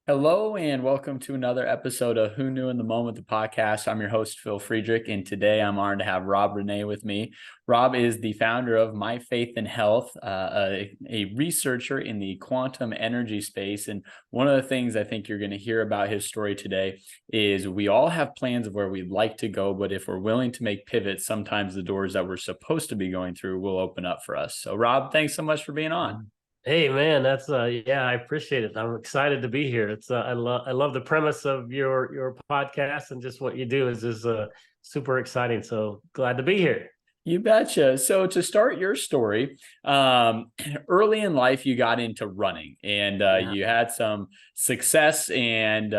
Hello and welcome to another episode of Who Knew in the Moment, the podcast. I'm your host, Phil Friedrich, and today I'm honored to have Rob Rene with me. Rob is the founder of My Faith in Health, a researcher in the quantum energy space. And one of the things I think you're going to hear about his story today is we all have plans of where we'd like to go, but if we're willing to make pivots, sometimes the doors that we're supposed to be going through will open up for us. So, Rob, thanks so much for being on. Hey man, that's yeah, I appreciate it. I'm excited to be here. It's I love the premise of your podcast, and just what you do is super exciting. So glad to be here. You betcha. So to start your story, early in life, you got into running and Yeah. you had some success and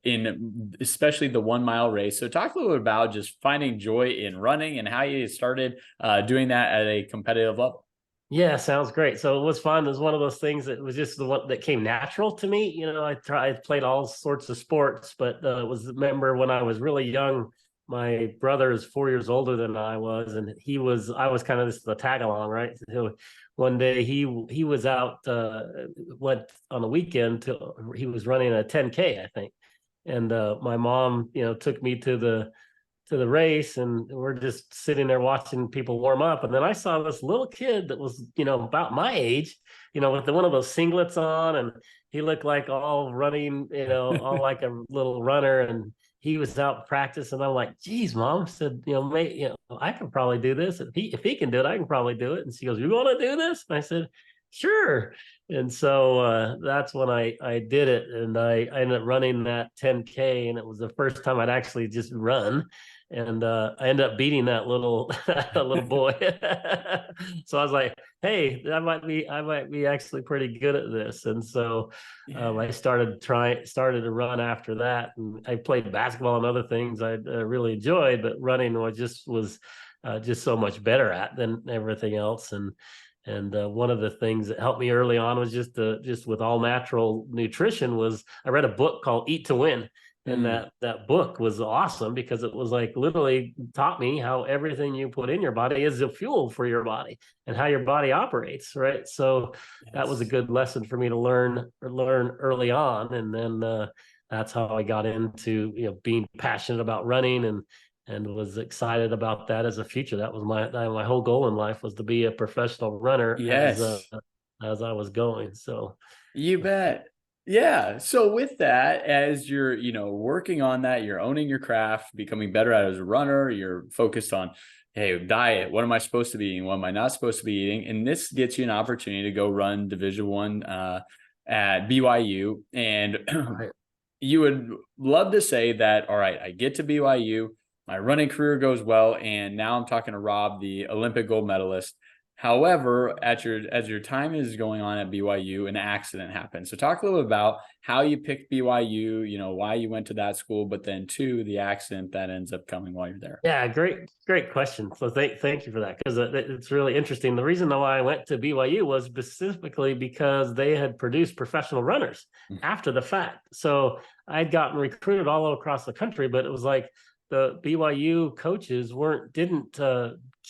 in especially the 1 mile race. So talk a little bit about just finding joy in running and how you started doing that at a competitive level. Yeah, sounds great. So it was fun. It was one of those things that was just the one that came natural to me. I played all sorts of sports, but remember when I was really young, my brother is 4 years older than I was, and I was kind of just the tag along, right? So one day he was out, went on a weekend he was running a 10K, I think. And my mom, took me to the race, and we're just sitting there watching people warm up, and then I saw this little kid that was about my age, with one of those singlets on, and he looked like all running, all like a little runner, and he was out practice, and I'm like, geez, mom. I said, mate, I can probably do this. If he can do it, I can probably do it. And she goes, you want to do this? And I said, sure. And so that's when I did it, and I ended up running that 10K, and it was the first time I'd actually just run, and I ended up beating that little that little boy. So I was like, "Hey, I might be actually pretty good at this." And so I Yeah. started to run after that, and I played basketball and other things I really enjoyed, but running was just so much better at than everything else. And one of the things that helped me early on was just with all natural nutrition was I read a book called Eat to Win, and Mm, that book was awesome because it was like literally taught me how everything you put in your body is a fuel for your body and how your body operates, right? So that was a yes. good lesson for me to learn early on, and then that's how I got into being passionate about running, and was excited about that as a future. That was my whole goal in life, was to be a professional runner Yes. as I was going. So You bet. Yeah. So with that, as you're, working on that, you're owning your craft, becoming better at it as a runner, you're focused on, hey, diet, what am I supposed to be eating? What am I not supposed to be eating? And this gets you an opportunity to go run Division 1 at BYU. And right. you would love to say that, all right, I get to BYU, my running career goes well, and now I'm talking to Rob, the Olympic gold medalist. However, as your time is going on at BYU, an accident happened. So talk a little bit about how you picked BYU, why you went to that school, but then two, the accident that ends up coming while you're there. Yeah, great question. So thank you for that, because it's really interesting. The reason why I went to BYU was specifically because they had produced professional runners after the fact. So I'd gotten recruited all across the country, but it was like the BYU coaches didn't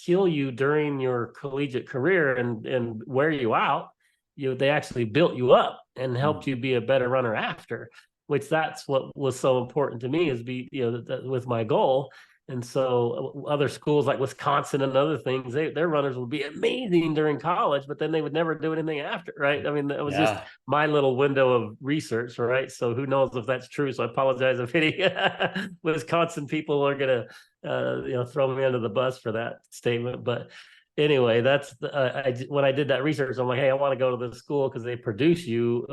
kill you during your collegiate career and wear you out. They actually built you up and helped Mm. you be a better runner after. Which that's what was so important to me, is be with my goal. And so other schools like Wisconsin and other things, their runners would be amazing during college, but then they would never do anything after, right? I mean, it was just Yeah. my little window of research, right? So who knows if that's true? So I apologize if any Wisconsin people are gonna, throw me under the bus for that statement. But anyway, when I did that research, I'm like, hey, I want to go to this school because they produce you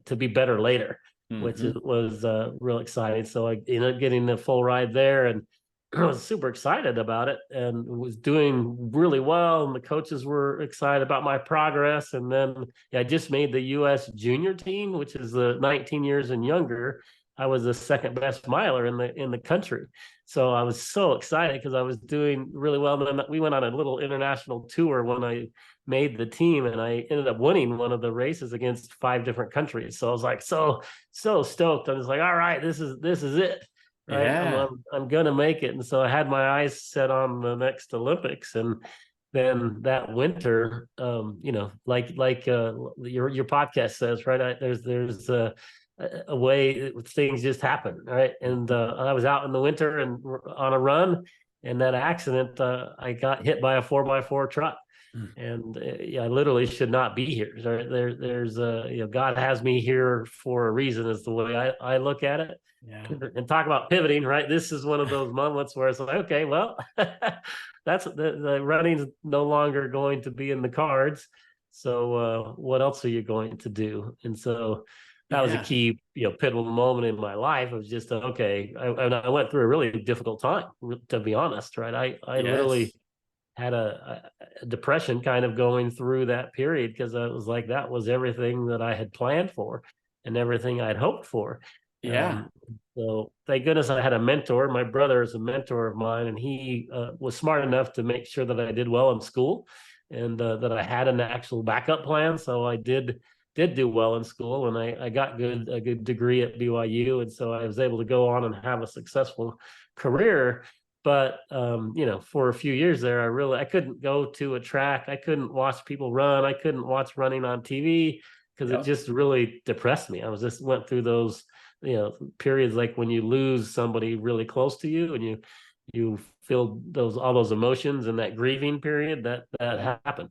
to be better later, which Hmm. was real exciting. So I ended up getting the full ride there, and I was super excited about it and was doing really well. And the coaches were excited about my progress. And then I just made the U.S. junior team, which is the 19 years and younger. I was the second best miler in the country. So I was so excited because I was doing really well. And then we went on a little international tour when I made the team, and I ended up winning one of the races against 5 different countries. So I was like so stoked. I was like, all right, this is it, right? Yeah. I'm gonna make it. And so I had my eyes set on the next Olympics. And then that winter, like your podcast says, right? There's a way things just happen, right? And I was out in the winter and on a run, and that accident, I got hit by a 4x4 truck. Mm. And yeah, I literally should not be here. There's God has me here for a reason, is the way I look at it. Yeah. And talk about pivoting, right? This is one of those moments where it's like, okay, well, that's the running's no longer going to be in the cards. So what else are you going to do? And so that was a Yeah. key, pivotal moment in my life. It was just okay. I went through a really difficult time, to be honest, right? I literally Yes. had a depression kind of going through that period, because I was like, that was everything that I had planned for and everything I'd hoped for. Yeah. Um, so thank goodness I had a mentor. My brother is a mentor of mine, and he was smart enough to make sure that I did well in school, and that I had an actual backup plan. So I did do well in school, and I got a good degree at BYU, and so I was able to go on and have a successful career. But for a few years there, I couldn't go to a track. I couldn't watch people run. I couldn't watch running on TV, because it Yep. just really depressed me. I was just went through those periods like when you lose somebody really close to you, and you feel all those emotions and that grieving period Yeah. that happened.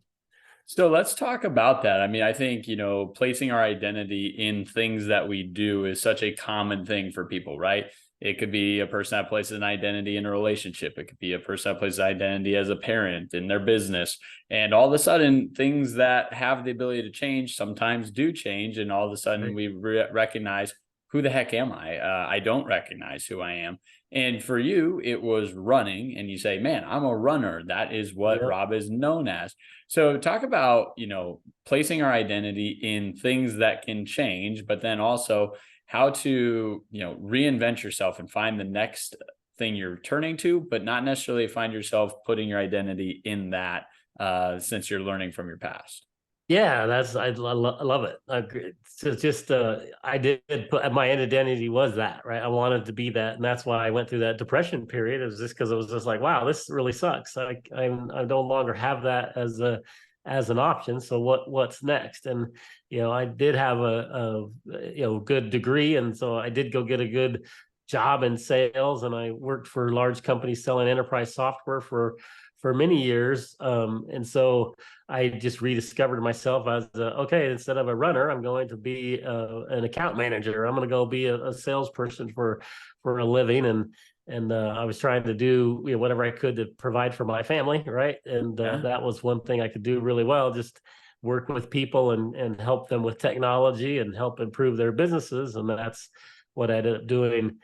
So let's talk about that. I mean, I think, placing our identity in things that we do is such a common thing for people, right? It could be a person that places an identity in a relationship. It could be a person that places identity as a parent in their business. And all of a sudden, things that have the ability to change sometimes do change. And all of a sudden, Right. we recognize, who the heck am I? I don't recognize who I am. And for you, it was running. And you say, man, I'm a runner. That is what Yep. Rob is known as. So talk about, placing our identity in things that can change, but then also how to, reinvent yourself and find the next thing you're turning to, but not necessarily find yourself putting your identity in that, since you're learning from your past. Yeah, I love it. I agree. So just I did put my identity was that, right? I wanted to be that, and that's why I went through that depression period. It was just because it was just like, wow, this really sucks. I no longer have that as an option. So what's next? And I did have a good degree, and so I did go get a good job in sales, and I worked for large companies selling enterprise software for many years. And so I just rediscovered myself as okay, instead of a runner, I'm going to be an account manager. I'm going to go be a salesperson for a living, and I was trying to do whatever I could to provide for my family, right? And Yeah. that was one thing I could do really well, just work with people and help them with technology and help improve their businesses. And that's what I ended up doing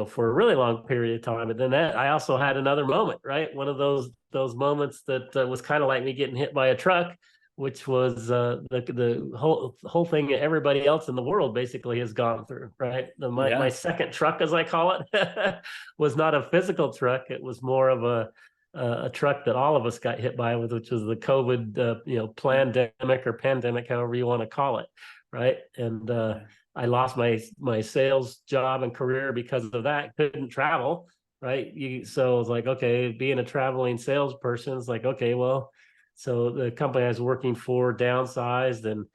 for a really long period of time. And then I also had another moment, right? One of those moments that was kind of like me getting hit by a truck, which was the whole thing everybody else in the world basically has gone through, right? My Yeah. second truck, as I call it, was not a physical truck. It was more of a truck that all of us got hit by, which was the COVID, pandemic or pandemic, however you want to call it, right? And Yeah. I lost my sales job and career because of that. Couldn't travel, right? So it was like, okay, being a traveling salesperson is like, okay, well, so the company I was working for downsized, and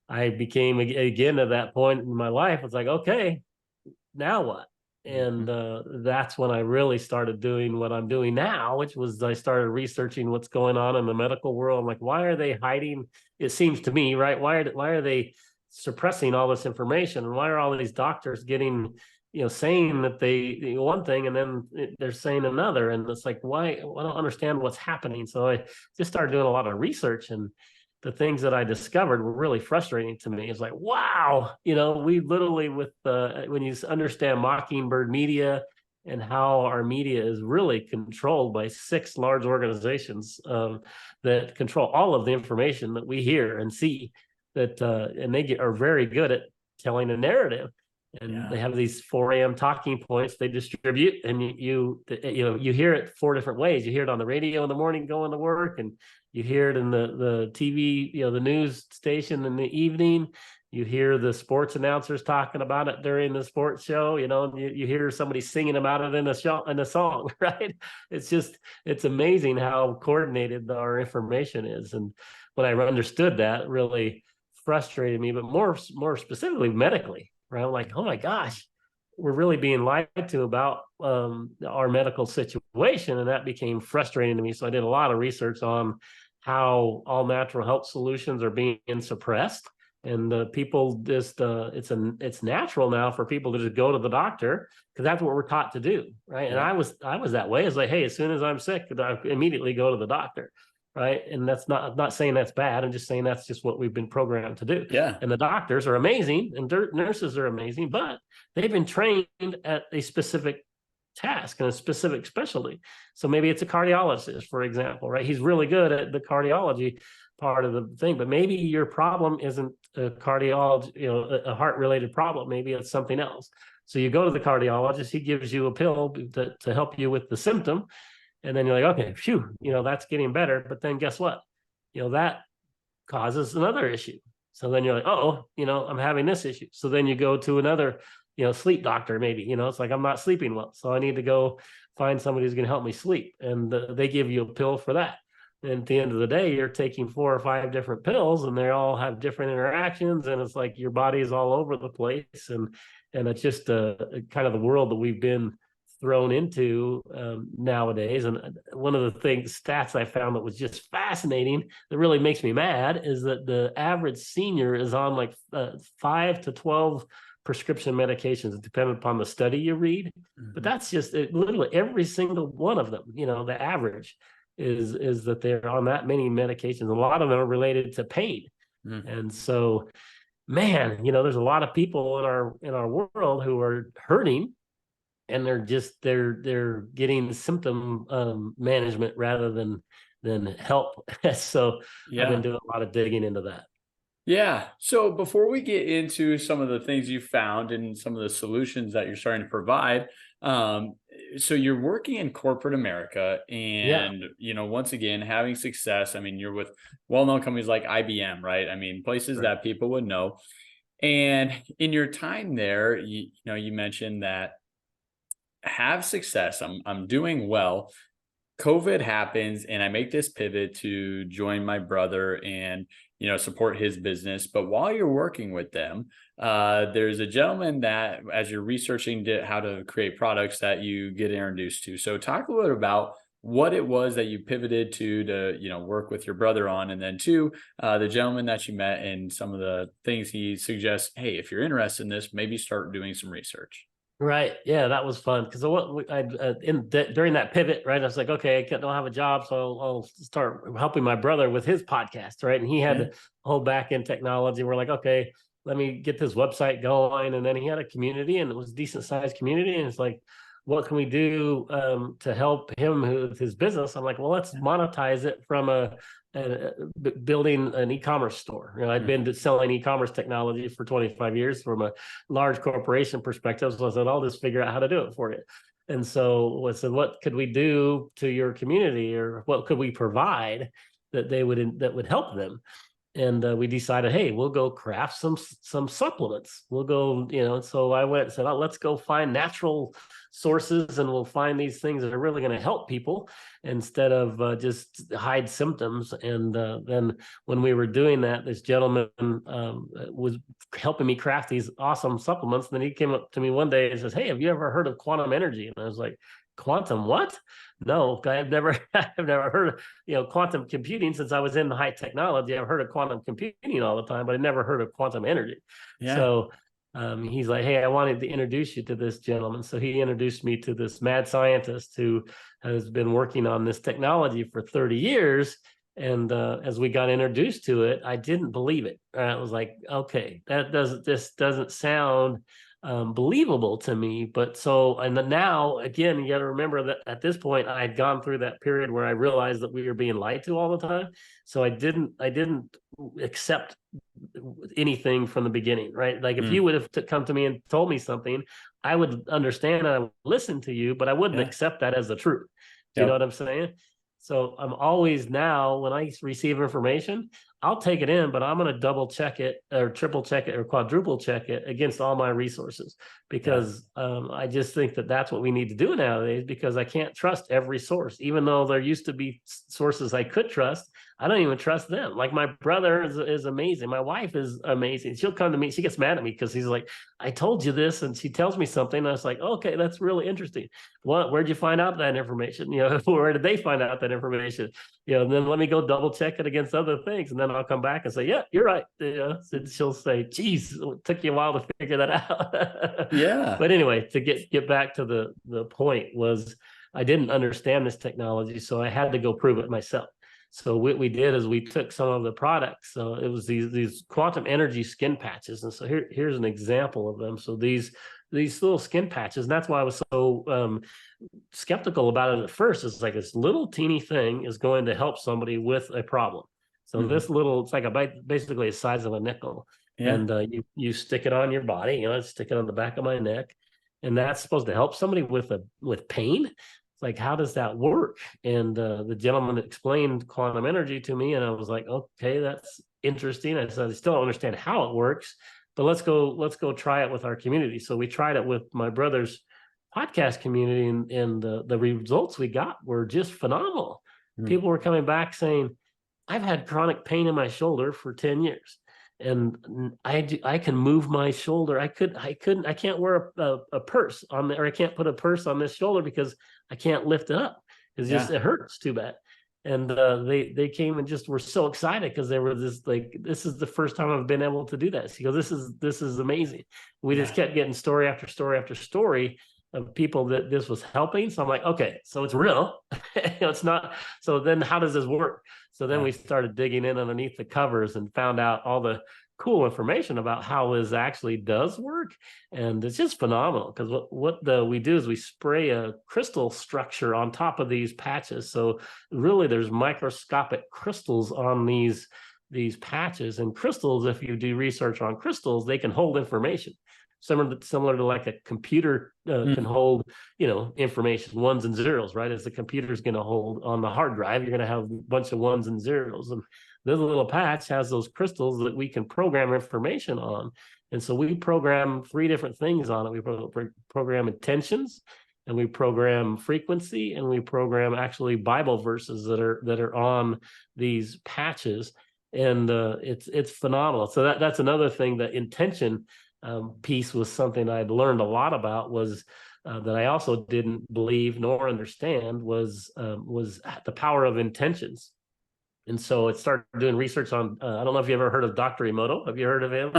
I became again at that point in my life. It's like, okay, now what? And Mhm. that's when I really started doing what I'm doing now, which was I started researching what's going on in the medical world. I'm like, why are they hiding? It seems to me, right? Why are they suppressing all this information? And why are all these doctors getting, saying that they one thing and then they're saying another? And it's like, why? I don't understand what's happening. So I just started doing a lot of research, and the things that I discovered were really frustrating to me. It's like, wow, we literally when you understand Mockingbird Media and how our media is really controlled by six large organizations that control all of the information that we hear and see, that and are very good at telling a narrative. And Yeah. they have these 4 a.m. talking points they distribute, and you hear it four different ways. You hear it on the radio in the morning going to work, and you hear it in the TV, the news station in the evening. You hear the sports announcers talking about it during the sports show. You hear somebody singing about it in a song, right? It's amazing how coordinated our information is. And when I understood that, really frustrated me, but more specifically medically, right? I'm like, oh my gosh, we're really being lied to about our medical situation. And that became frustrating to me. So I did a lot of research on how all natural health solutions are being suppressed. And people just it's natural now for people to just go to the doctor because that's what we're taught to do, right? And Yeah. I was that way. It's like, hey, as soon as I'm sick, I immediately go to the doctor, right? And that's not, I'm not saying that's bad. I'm just saying that's just what we've been programmed to do. Yeah. And the doctors are amazing, and nurses are amazing, but they've been trained at a specific task and a specific specialty. So maybe it's a cardiologist, for example, right? He's really good at the cardiology part of the thing, but maybe your problem isn't a cardiology, a heart related problem. Maybe it's something else. So you go to the cardiologist, he gives you a pill to help you with the symptom. And then you're like, okay, phew, that's getting better. But then guess what? That causes another issue. So then you're like, oh, I'm having this issue. So then you go to another, sleep doctor, maybe, it's like, I'm not sleeping well. So I need to go find somebody who's going to help me sleep. And they give you a pill for that. And at the end of the day, you're taking 4 or 5 different pills and they all have different interactions. And it's like your body is all over the place. And it's just kind of the world that we've been thrown into nowadays. And one of the stats I found that was just fascinating that really makes me mad is that the average senior is on like 5 to 12 prescription medications, depending upon the study you read. But that's just literally every single one of them. The average is that they're on that many medications. A lot of them are related to pain. And so, man, there's a lot of people in our world who are hurting, and they're getting symptom management rather than help. So I've been doing a lot of digging into that. Yeah. So before we get into some of the things you found and some of the solutions that you're starting to provide, so you're working in corporate America Yeah, and, once again, having success. I mean, you're with well-known companies like IBM, right? I mean, places right. that people would know. And in your time there, you mentioned that have success. I'm doing well. COVID happens and I make this pivot to join my brother and support his business. But while you're working with them, there's a gentleman that, as you're researching how to create products, that you get introduced to. So talk a little bit about what it was that you pivoted to work with your brother on, and then two, the gentleman that you met and some of the things he suggests. Hey, if you're interested in this, maybe start doing some research. Right. Yeah, that was fun because during that pivot, right, I was like, okay, I don't have a job, so I'll start helping my brother with his podcast, right? And he had Yeah. the whole back end technology. We're like, okay, let me get this website going, and then he had a community, and it was a decent sized community, and it's like, what can we do to help him with his business? I'm like, well, let's monetize it from building an e-commerce store. I'd been selling e-commerce technology for 25 years from a large corporation perspective. So I said, I'll just figure out how to do it for you. And so I said, what could we do to your community, or what could we provide that would help them? And we decided, hey, we'll go craft some supplements. We'll go, so I went and said, oh, let's go find natural sources, and we'll find these things that are really going to help people instead of just hide symptoms. And then when we were doing that, this gentleman was helping me craft these awesome supplements. And then he came up to me one day and says, hey, have you ever heard of quantum energy? And I was like, quantum what? No, I've never heard of quantum computing. Since I was in high technology, I've heard of quantum computing all the time, but I never heard of quantum energy. Yeah. So he's like, hey, I wanted to introduce you to this gentleman. So he introduced me to this mad scientist who has been working on this technology for 30 years. And as we got introduced to it, I didn't believe it. I was like, okay, this doesn't sound believable to me. But so, and now again, you got to remember that at this point I had gone through that period where I realized that we were being lied to all the time. So I didn't accept anything from the beginning, right? Like if you would have come to me and told me something, I would understand and I would listen to you, but I wouldn't accept that as the truth. Do you know what I'm saying? So I'm always now, when I receive information, I'll take it in, but I'm going to double check it or triple check it or quadruple check it against all my resources, because I just think that that's what we need to do nowadays, because I can't trust every source. Even though there used to be sources I could trust, I don't even trust them. Like my brother is amazing. My wife is amazing. She'll come to me. She gets mad at me because he's like, I told you this. And she tells me something. And I was like, okay, that's really interesting. Where'd you find out that information? Where did they find out that information? And then let me go double check it against other things. And then I'll come back and say, yeah, you're right. And she'll say, geez, it took you a while to figure that out. Yeah. But anyway, to get back to the point was I didn't understand this technology, so I had to go prove it myself. So what we did is we took some of the products. So it was these quantum energy skin patches, and so here's an example of them. So these little skin patches, and that's why I was so skeptical about it at first. It's like this little teeny thing is going to help somebody with a problem. So this little, it's like basically the size of a nickel, and you stick it on your body. Stick it on the back of my neck, and that's supposed to help somebody with pain. Like, how does that work? And the gentleman explained quantum energy to me, and I was like, okay, that's interesting. I said, I still don't understand how it works, but let's go try it with our community. So we tried it with my brother's podcast community, and the results we got were just phenomenal. People were coming back saying, I've had chronic pain in my shoulder for 10 years. And I can move my shoulder. I can't wear a purse on or I can't put a purse on this shoulder because I can't lift it up. It hurts too bad. And they came and just were so excited because they were this is the first time I've been able to do that. So this is amazing. We just kept getting story after story after story of people that this was helping. So I'm like, okay, so it's real. It's not. So then how does this work? So then we started digging in underneath the covers and found out all the cool information about how this actually does work. And it's just phenomenal because what we do is we spray a crystal structure on top of these patches. So really there's microscopic crystals on these patches, and crystals, if you do research on crystals, they can hold information. Similar to like a computer can hold, information, ones and zeros, right? As the computer's going to hold on the hard drive, you're going to have a bunch of ones and zeros. And this little patch has those crystals that we can program information on. And so we program 3 different things on it. We program intentions, and we program frequency, and we program actually Bible verses that are on these patches. And it's phenomenal. So that's another thing. The intention piece was something I'd learned a lot about, was that I also didn't believe nor understand was the power of intentions. And so it started doing research on, I don't know if you ever heard of Dr. Emoto. Have you heard of him?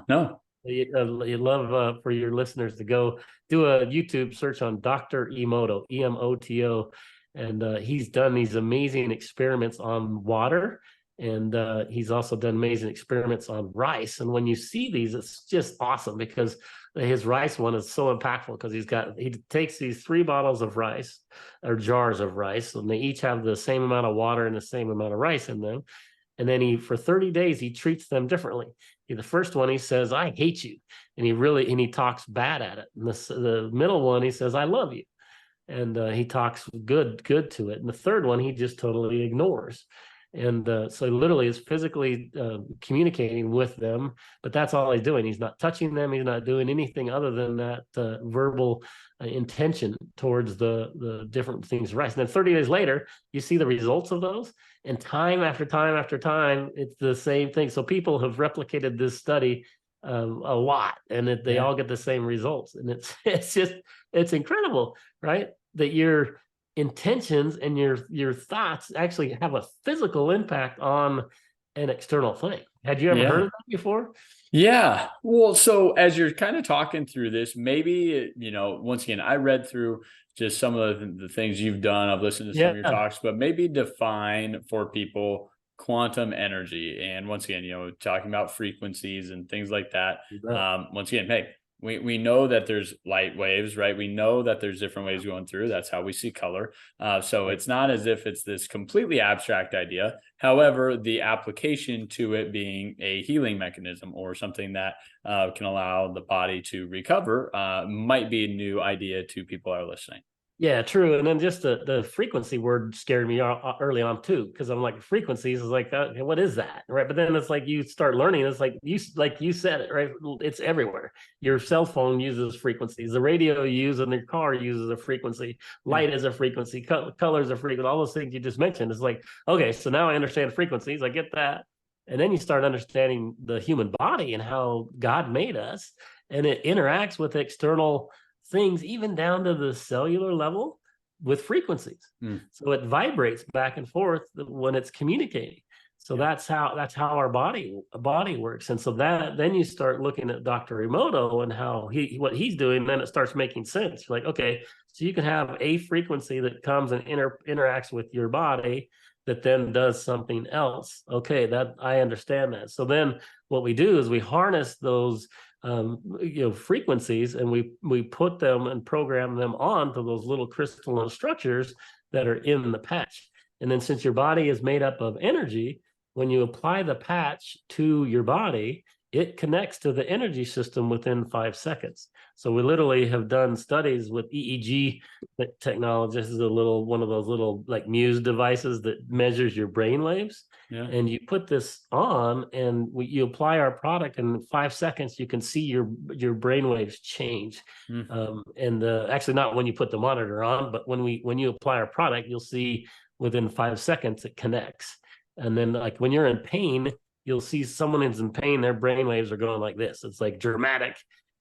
No. You'd love for your listeners to go do a YouTube search on Dr. Emoto, Emoto. And he's done these amazing experiments on water. And he's also done amazing experiments on rice. And when you see these, it's just awesome because his rice one is so impactful because he takes these 3 bottles of rice or jars of rice, and they each have the same amount of water and the same amount of rice in them. And then for 30 days, he treats them differently. The first one, he says, I hate you. And he talks bad at it. And the middle one, he says, I love you. And he talks good to it. And the third one, he just totally ignores. And so he literally is physically communicating with them, but that's all he's doing. He's not touching them. He's not doing anything other than that verbal intention towards the different things. Right. And then 30 days later, you see the results of those, and time after time after time, it's the same thing. So people have replicated this study a lot, and they all get the same results. And it's incredible, right? That your intentions and your thoughts actually have a physical impact on an external thing. Had you ever heard of that before? Yeah. Well, so as you're kind of talking through this, maybe, once again, I read through just some of the things you've done. I've listened to some of your talks, but maybe define for people quantum energy. And once again, talking about frequencies and things like that. Once again, hey, we know that there's light waves, right? We know that there's different waves going through. That's how we see color. So it's not as if it's this completely abstract idea. However, the application to it being a healing mechanism or something that can allow the body to recover might be a new idea to people who are listening. Yeah, true. And then just the frequency word scared me early on too, because I'm like, frequencies is like, okay, what is that, right? But then it's like you start learning. It's like you said it, right? It's everywhere. Your cell phone uses frequencies. The radio you use in your car uses a frequency. Yeah. Light is a frequency. Colors are frequency. All those things you just mentioned. It's like, okay, so now I understand frequencies. I get that. And then you start understanding the human body and how God made us, and it interacts with external things, even down to the cellular level, with frequencies. So it vibrates back and forth when it's communicating. So Yeah. that's how our body works. And so that then you start looking at Dr. Emoto and how what he's doing, then it starts making sense. You're like, okay, so you can have a frequency that comes and interacts with your body that then does something else. Okay, that I understand that. So then what we do is we harness those frequencies, and we put them and program them onto those little crystalline structures that are in the patch. And then since your body is made up of energy, when you apply the patch to your body, it connects to the energy system within 5 seconds. So we literally have done studies with EEG technology. This is one of those little like Muse devices that measures your brain waves. Yeah. And you put this on, and you apply our product, and in 5 seconds you can see your brain waves change. And actually, not when you put the monitor on, but when you apply our product, you'll see within 5 seconds it connects. And then, like when you're in pain, you'll see someone is in pain, their brain waves are going like this. It's like dramatic.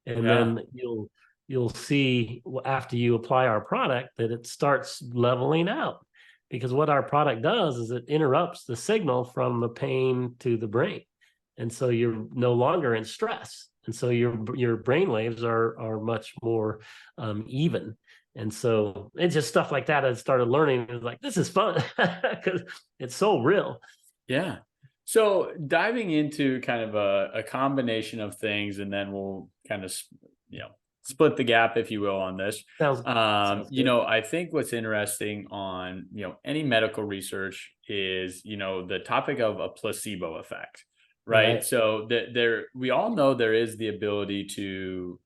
And Yeah. then you'll see after you apply our product that it starts leveling out, because what our product does is it interrupts the signal from the pain to the brain. And so you're no longer in stress. And so your brain waves are much more even. And so it's just stuff like that I started learning. It's like, this is fun because it's so real. Yeah. So diving into kind of a combination of things, and then we'll kind of, split the gap, if you will, on this. Sounds good. I think what's interesting on, any medical research is, the topic of a placebo effect, right? Right. So we all know there is the ability to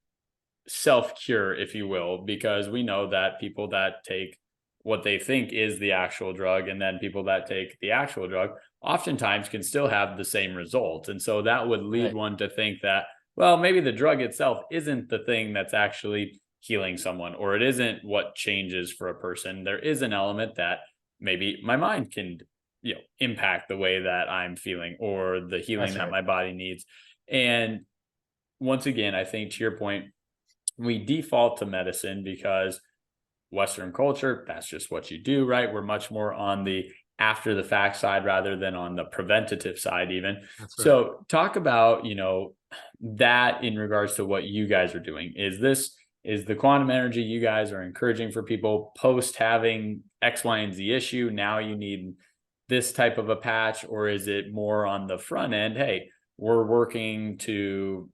self-cure, if you will, because we know that people that take what they think is the actual drug, and then people that take the actual drug oftentimes can still have the same results. And so that would lead one to think that, well, maybe the drug itself isn't the thing that's actually healing someone, or it isn't what changes for a person. There is an element that maybe my mind can, impact the way that I'm feeling, or the healing that my body needs. And once again, I think to your point, we default to medicine because Western culture, that's just what you do, right? We're much more on the after the fact side rather than on the preventative side, even. That's right. So talk about, that in regards to what you guys are doing. Is the quantum energy you guys are encouraging for people post having X, Y, and Z issue? Now you need this type of a patch, or is it more on the front end? Hey, we're working to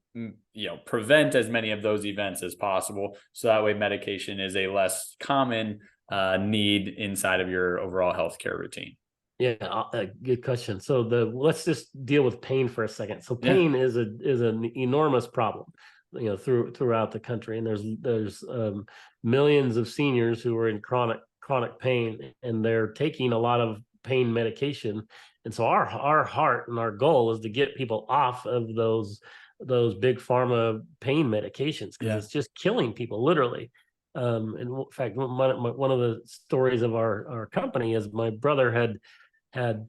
prevent as many of those events as possible, so that way medication is a less common need inside of your overall healthcare routine. Yeah, good question. So let's just deal with pain for a second. So pain is an enormous problem, throughout the country, and there's millions of seniors who are in chronic pain, and they're taking a lot of pain medication. And so our heart and our goal is to get people off of those big pharma pain medications, because it's just killing people, literally. And in fact, one of the stories of our company is my brother had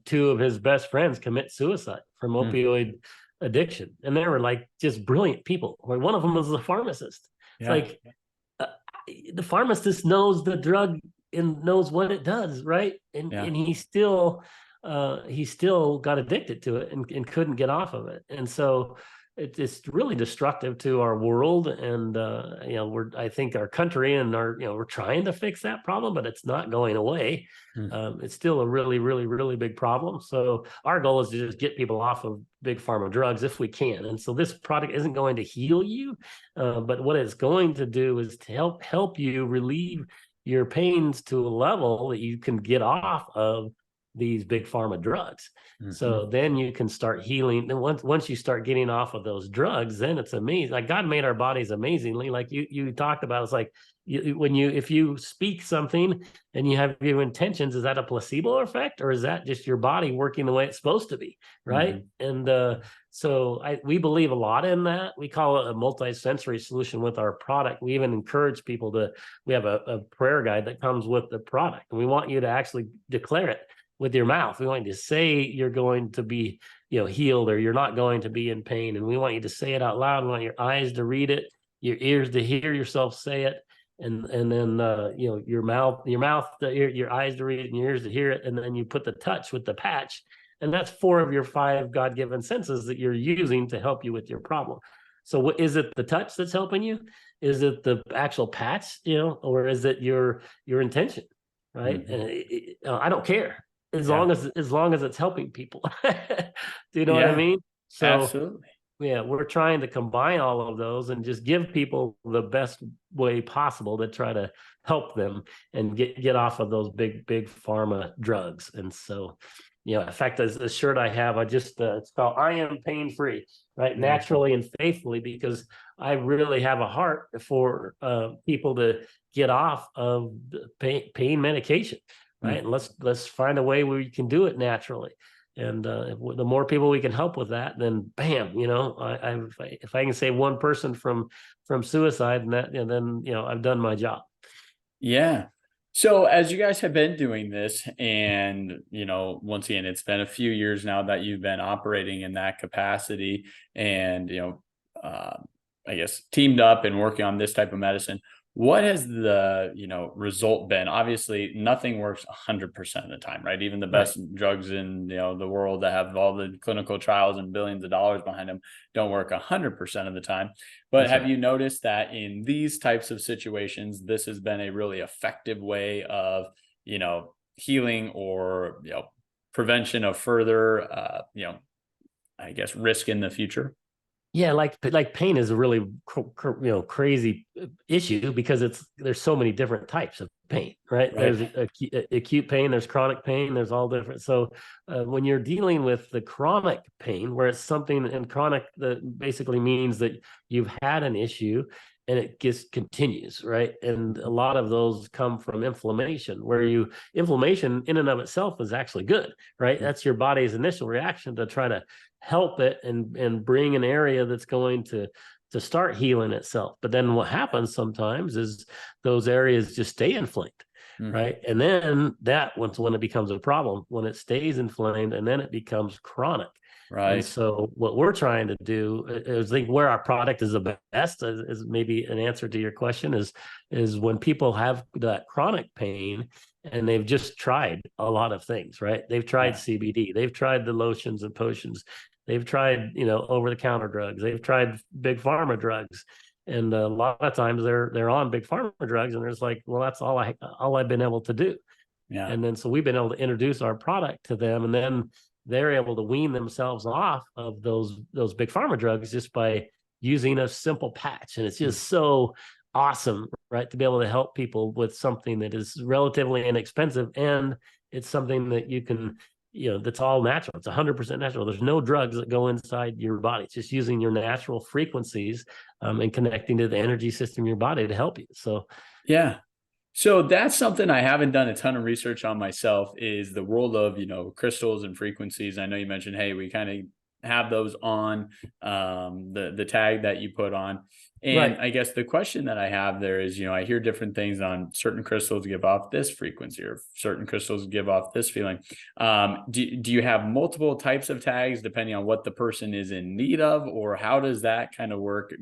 two of his best friends commit suicide from opioid addiction, and they were like just brilliant people. One of them was a pharmacist. It's like the pharmacist knows the drug and knows what it does, right? And he still got addicted to it and couldn't get off of it. And so it's really destructive to our world. And I think our country and we're trying to fix that problem, but it's not going away. It's still a really, really, really big problem. So our goal is to just get people off of big pharma drugs if we can. And so this product isn't going to heal you, but what it's going to do is to help you relieve your pains to a level that you can get off of these big pharma drugs. Mm-hmm. So then you can start healing. And once you start getting off of those drugs, then it's amazing. Like God made our bodies amazingly. Like you talked about, it's like if you speak something and you have your intentions, is that a placebo effect, or is that just your body working the way it's supposed to be, right? Mm-hmm. And so we believe a lot in that. We call it a multi-sensory solution with our product. We even encourage people to, we have a prayer guide that comes with the product, and we want you to actually declare it with your mouth. We want you to say you're going to be, healed, or you're not going to be in pain. And we want you to say it out loud. We want your eyes to read it, your ears to hear yourself say it. And then your mouth, your eyes to read it, and your ears to hear it. And then you put the touch with the patch. And that's 4 of your 5 God-given senses that you're using to help you with your problem. So is it the touch that's helping you? Is it the actual patch, or is it your intention? Right. Mm-hmm. And I don't care as Yeah. long as it's helping people. Do you know what I Yeah, mean? So absolutely. yeah, we're trying to combine all of those and just give people the best way possible to try to help them and get off of those big pharma drugs. And so, in fact, the shirt I have, it's called "I Am Pain Free," right? Beautiful. Naturally and faithfully, because I really have a heart for people to get off of the pain medication, right? And Mm. let's find a way where we can do it naturally. And the more people we can help with that, then bam, if I can save one person from suicide, and then I've done my job. Yeah. So as you guys have been doing this, and once again, it's been a few years now that you've been operating in that capacity, and uh, I guess teamed up and working on this type of medicine. What has the result been? Obviously, nothing works 100% of the time, right? Even the Right. best drugs in the world that have all the clinical trials and billions of dollars behind them don't work 100% of the time. But That's have right. you noticed that in these types of situations, this has been a really effective way of, healing or, prevention of further, I guess, risk in the future? Yeah, like pain is a really crazy issue, because there's so many different types of pain, right? Right. There's acute pain, there's chronic pain, there's all different. So when you're dealing with the chronic pain, where it's something, and chronic that basically means that you've had an issue and it just continues, right? And a lot of those come from inflammation, where inflammation in and of itself is actually good, right? That's your body's initial reaction to try to help it and bring an area that's going to start healing itself. But then what happens sometimes is those areas just stay inflamed, Mm-hmm. right? And then when it becomes a problem, when it stays inflamed, and then it becomes chronic. And Right. so what we're trying to do is, think where our product is the best, is maybe an answer to your question, is when people have that chronic pain and they've just tried a lot of things, right? They've tried Yeah. CBD, they've tried the lotions and potions, they've tried, over-the-counter drugs, they've tried big pharma drugs. And a lot of times they're on big pharma drugs, and there's like, well, that's all I've been able to do. Yeah. And then so we've been able to introduce our product to them, and then they're able to wean themselves off of those big pharma drugs just by using a simple patch. And it's just so awesome, right, to be able to help people with something that is relatively inexpensive, and it's something that you can, that's all natural. It's 100% natural. There's no drugs that go inside your body. It's just using your natural frequencies, and connecting to the energy system in your body to help you. So Yeah. So that's something I haven't done a ton of research on myself, is the world of, crystals and frequencies. I know you mentioned, hey, we kind of have those on the tag that you put on. And right. I guess the question that I have there is, I hear different things on certain crystals give off this frequency, or certain crystals give off this feeling. Do you have multiple types of tags depending on what the person is in need of, or how does that kind of work,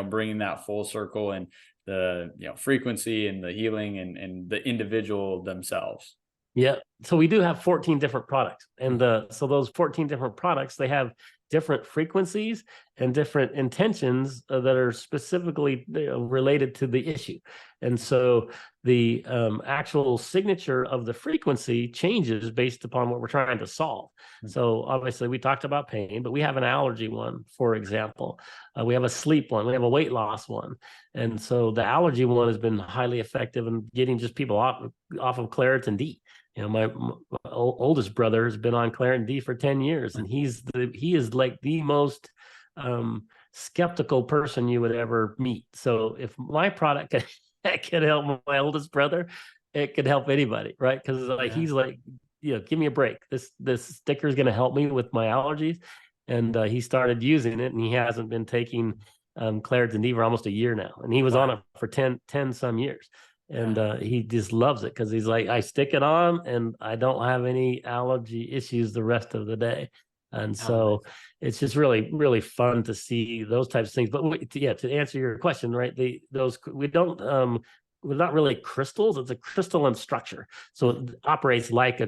bringing that full circle and the frequency and the healing and the individual themselves? Yeah. So we do have 14 different products. And so those 14 different products, they have different frequencies and different intentions that are specifically related to the issue. And so the actual signature of the frequency changes based upon what we're trying to solve. So obviously we talked about pain, but we have an allergy one, for example. We have a sleep one. We have a weight loss one. And so the allergy one has been highly effective in getting just people off of Claritin D. You know, my oldest brother has been on Claritin D for 10 years, and he is like the most skeptical person you would ever meet. So if my product can help my oldest brother, it could help anybody, right? Because like he's like, give me a break. This sticker is going to help me with my allergies, and he started using it, and he hasn't been taking Claritin D for almost a year now, and he was on it for 10 some years. And he just loves it because he's like, I stick it on and I don't have any allergy issues the rest of the day. And so it's just really, really fun to see those types of things. But to answer your question, right? We're not really crystals. It's a crystalline structure. So it operates like a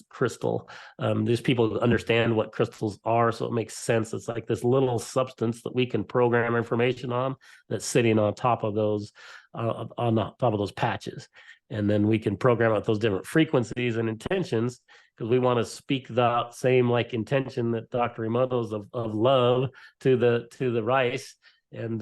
crystal. There's people who understand what crystals are, so it makes sense. It's like this little substance that we can program information on that's sitting on top of those patches. And then we can program out those different frequencies and intentions, because we want to speak the same like intention that Dr. Emoto's of love to the rice, and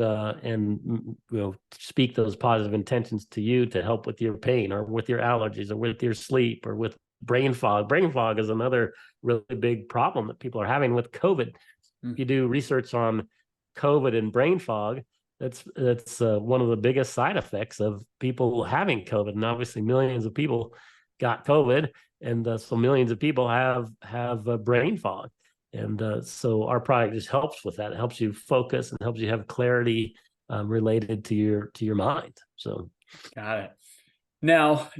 speak those positive intentions to you to help with your pain or with your allergies or with your sleep or with brain fog. Brain fog is another really big problem that people are having with COVID. If you do research on COVID and brain fog, that's one of the biggest side effects of people having COVID. And obviously millions of people got COVID, and so millions of people have brain fog. And so our product just helps with that. It helps you focus and helps you have clarity related to your mind. So, got it. Now,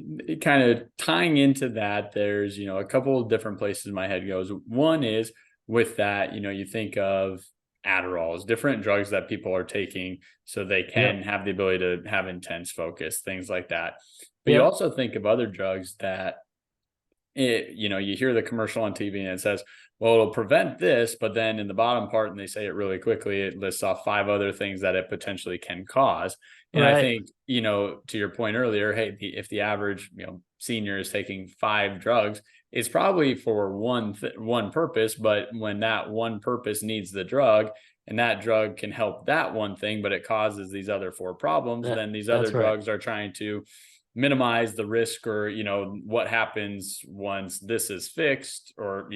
kind of tying into that, there's a couple of different places my head goes. One is with that, you think of Adderalls, different drugs that people are taking so they can have the ability to have intense focus, things like that. But you also think of other drugs that you hear the commercial on TV and it says, well, it'll prevent this, but then in the bottom part, and they say it really quickly, it lists off 5 other things that it potentially can cause. And I think, to your point earlier, hey, if the average, senior is taking 5 drugs, it's probably for one purpose, but when that one purpose needs the drug, and that drug can help that one thing, but it causes these other 4 problems, then these other drugs are trying to minimize the risk, or what happens once this is fixed or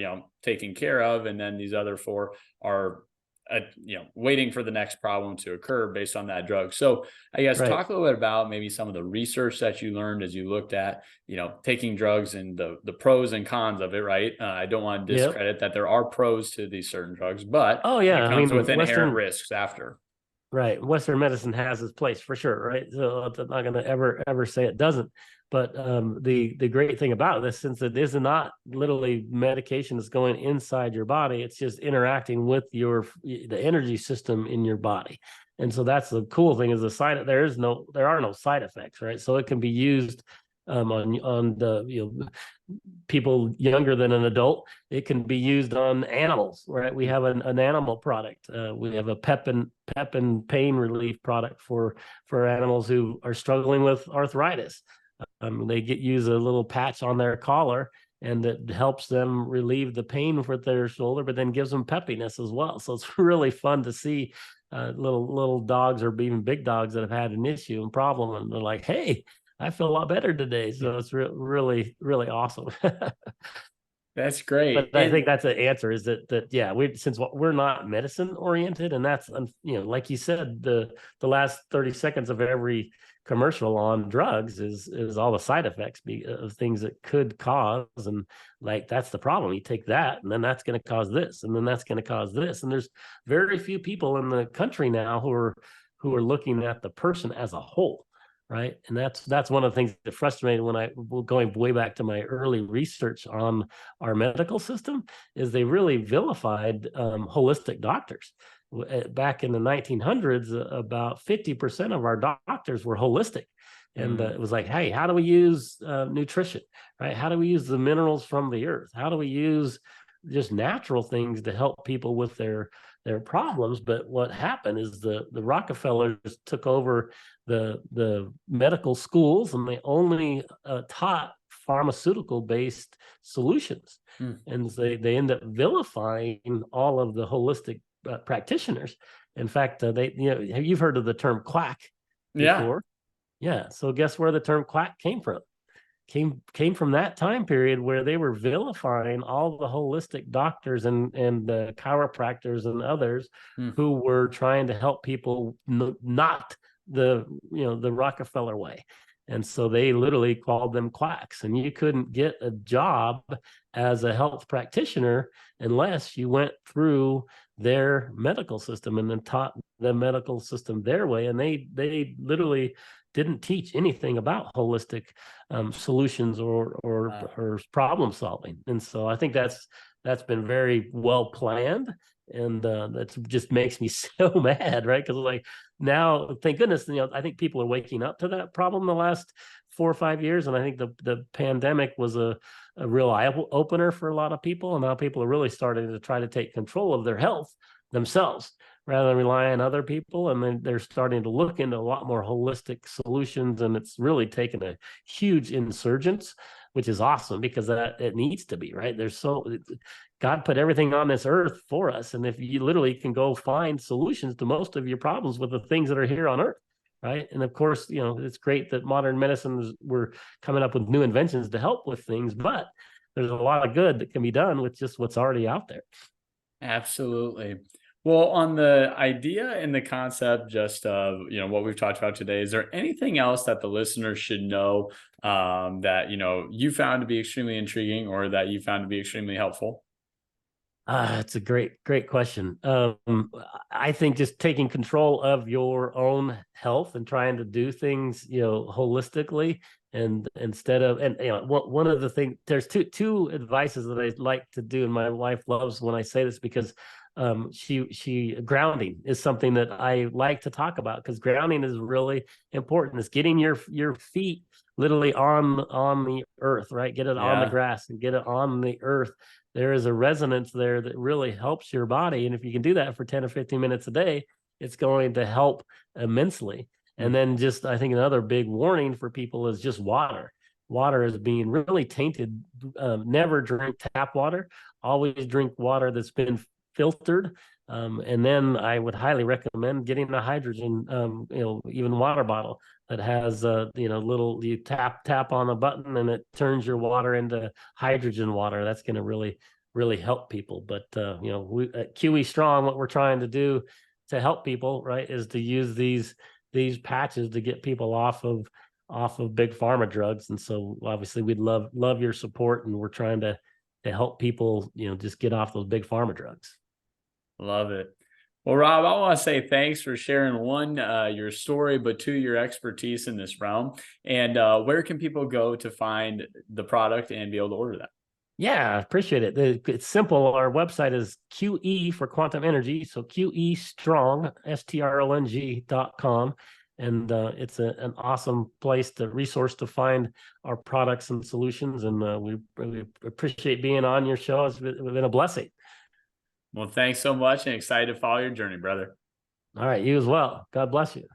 taken care of, and then these other 4 are waiting for the next problem to occur based on that drug. So I guess talk a little bit about maybe some of the research that you learned as you looked at taking drugs and the pros and cons of it, right? I don't want to discredit that there are pros to these certain drugs, but it comes with inherent risks after. Right. Western medicine has its place for sure. Right. So I'm not going to ever say it doesn't. But the great thing about this, since it is not literally medication that's going inside your body, it's just interacting with the energy system in your body. And so that's the cool thing, is there are no side effects. Right. So it can be used on the people younger than an adult. It can be used on animals, right? We have an animal product. We have a pep and pain relief product for animals who are struggling with arthritis. They use a little patch on their collar, and it helps them relieve the pain with their shoulder, but then gives them peppiness as well. So it's really fun to see little dogs, or even big dogs, that have had an issue and problem, and they're like, hey, I feel a lot better today. So it's really, really awesome. That's great. But I think that's the answer, is that since we're not medicine oriented, and that's, like you said, the last 30 seconds of every commercial on drugs is all the side effects of things that could cause, and like that's the problem. You take that, and then that's going to cause this, and then that's going to cause this, and there's very few people in the country now who are looking at the person as a whole. Right. And that's one of the things that frustrated when going way back to my early research on our medical system, is they really vilified holistic doctors. Back in the 1900s, about 50% of our doctors were holistic. And it was like, hey, how do we use nutrition? Right. How do we use the minerals from the earth? How do we use just natural things to help people with their their problems. But what happened is the Rockefellers took over the medical schools, and they only taught pharmaceutical based solutions. And they end up vilifying all of the holistic practitioners. In fact, you've heard of the term quack Yeah. before. Yeah. So guess where the term quack came from? Came from that time period where they were vilifying all the holistic doctors and chiropractors and others who were trying to help people, not the Rockefeller way. And so they literally called them quacks, and you couldn't get a job as a health practitioner unless you went through their medical system and then taught the medical system their way. And they literally didn't teach anything about holistic solutions or problem solving. And so I think that's been very well planned, and that just makes me so mad, right? Because like now, thank goodness, I think people are waking up to that problem the last 4 or 5 years, and I think the pandemic was a real eye opener for a lot of people, and now people are really starting to try to take control of their health themselves rather than rely on other people. And then they're starting to look into a lot more holistic solutions, and it's really taken a huge insurgence, which is awesome, because that it needs to be, right? God put everything on this earth for us, and if you literally can go find solutions to most of your problems with the things that are here on earth, right? And of course, it's great that modern medicine we're coming up with new inventions to help with things, but there's a lot of good that can be done with just what's already out there. Absolutely. Well, on the idea and the concept just of, what we've talked about today, is there anything else that the listeners should know that, you found to be extremely intriguing or that you found to be extremely helpful? It's a great question. I think just taking control of your own health and trying to do things, holistically, and instead of, and one of the things, there's two advices that I like to do, and my wife loves when I say this, because she grounding is something that I like to talk about, because grounding is really important. It's getting your feet literally on the earth, right? Get it on the grass and get it on the earth. There is a resonance there that really helps your body. And if you can do that for 10 or 15 minutes a day, it's going to help immensely. And then just, I think another big warning for people is just water. Water is being really tainted. Never drink tap water. Always drink water that's been filtered. And then I would highly recommend getting a hydrogen, even water bottle that has, little, you tap on a button and it turns your water into hydrogen water. That's going to really help people. But, we at QE Strong, what we're trying to do to help people, right, is to use these patches to get people off of big pharma drugs. And so obviously we'd love your support, and we're trying to help people, just get off those big pharma drugs. Love it. Well, Rob, I want to say thanks for sharing, one, your story, but two, your expertise in this realm. And where can people go to find the product and be able to order that? Yeah, I appreciate it. It's simple. Our website is QE for quantum energy. So QE Strong, STRONG.com. And it's an awesome place to resource to find our products and solutions. And we appreciate being on your show. It's been a blessing. Well, thanks so much, and excited to follow your journey, brother. All right. You as well. God bless you.